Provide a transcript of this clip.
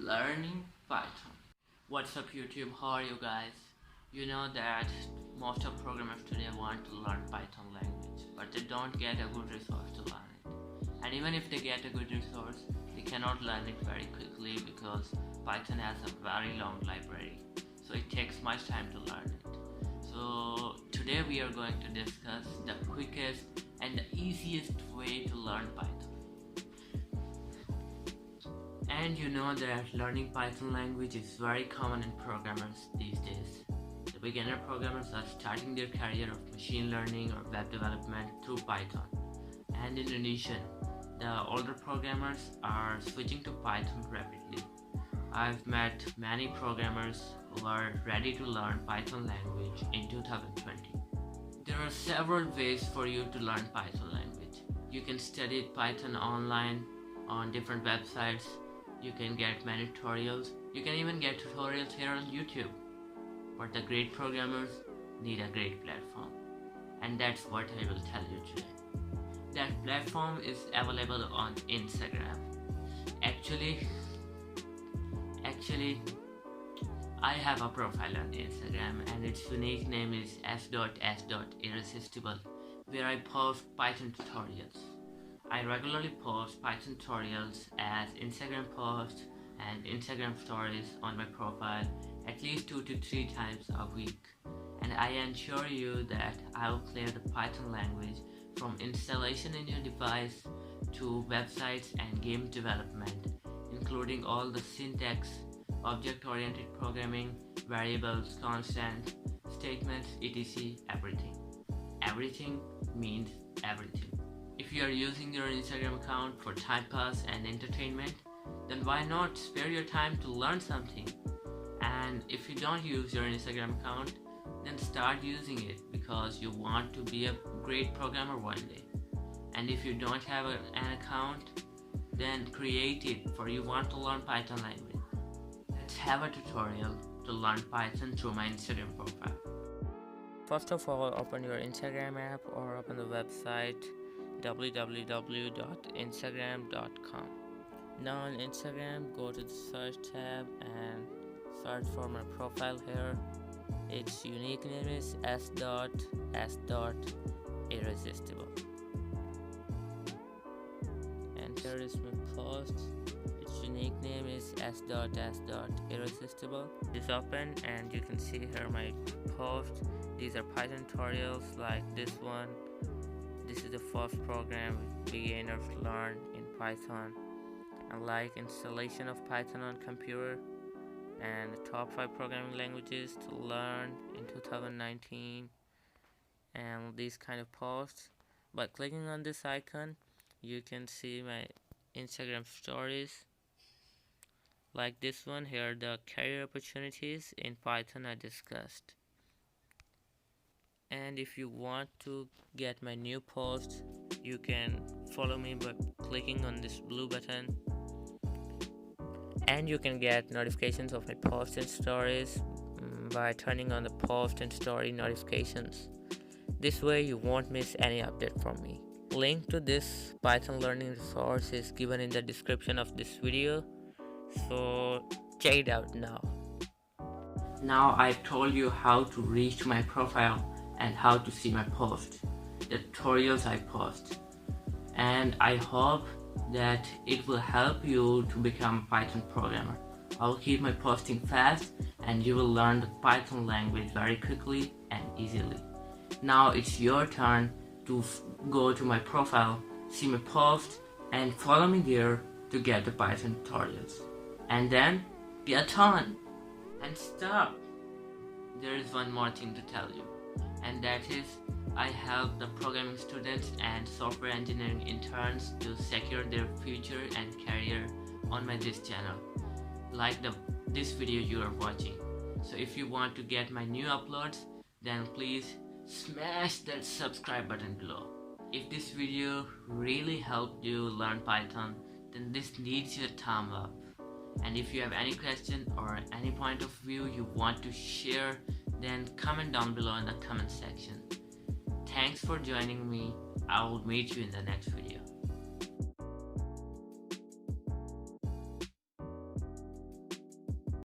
learning Python. What's up YouTube, how are you guys? You know that most of programmers today want to learn Python language, but they don't get a good resource to learn it. And even if they get a good resource, they cannot learn it very quickly because Python has a very long library, so it takes much time to learn it. So today we are going to discuss the quickest and the easiest way to learn Python. And you know that learning Python language is very common in programmers these days. The beginner programmers are starting their career of machine learning or web development through Python. And in addition, the older programmers are switching to Python rapidly. I've met many programmers who are ready to learn Python language in 2020. There are several ways for you to learn Python language. You can study Python online on different websites. You can get many tutorials. You can even get tutorials here on YouTube. But the great programmers need a great platform. And that's what I will tell you today. That platform is available on Instagram. Actually, I have a profile on Instagram and its unique name is s.s.irresistible, where I post Python tutorials. I regularly post Python tutorials as Instagram posts and Instagram stories on my profile at least 2 to 3 times a week. And I ensure you that I will clear the Python language from installation in your device to websites and game development, including all the syntax, object-oriented programming, variables, constant, statements, etc. everything. Everything means everything. If you are using your Instagram account for time pass and entertainment, then why not spare your time to learn something? And if you don't use your Instagram account, then start using it because you want to be a great programmer one day. And if you don't have an account, then create it for you want to learn Python language. Let's have a tutorial to learn Python through my Instagram profile. First of all, open your Instagram app or open the website www.instagram.com. Now on Instagram, go to the search tab and search for my profile here. Its unique name is s.s.irresistible. And here is my post. Its unique name is s.s.irresistible. It is open and you can see here my post. These are Python tutorials like this one. This is the first program beginners learn in Python, and like installation of Python on computer, and the top 5 programming languages to learn in 2019, and these kind of posts. By clicking on this icon, you can see my Instagram stories like this one here, the career opportunities in Python I discussed. And if you want to get my new post, you can follow me by clicking on this blue button, and you can get notifications of my posts and stories by turning on the post and story notifications. This way you won't miss any update from me. Link to this Python learning resource is given in the description of this video, so check it out now. Now I've told you how to reach my profile and how to see my posts, the tutorials I post, and I hope that it will help you to become a Python programmer. I'll keep my posting fast and you will learn the Python language very quickly and easily. Now it's your turn to go to my profile, see my post, and follow me there to get the Python tutorials. And then get on and stop. There is one more thing to tell you, and that is I help the programming students and software engineering interns to secure their future and career on this channel, like this video you are watching. So if you want to get my new uploads, then please smash that subscribe button below. If this video really helped you learn Python, then this needs your thumb up. And if you have any question or any point of view you want to share, then comment down below in the comment section. Thanks for joining me. I will meet you in the next video.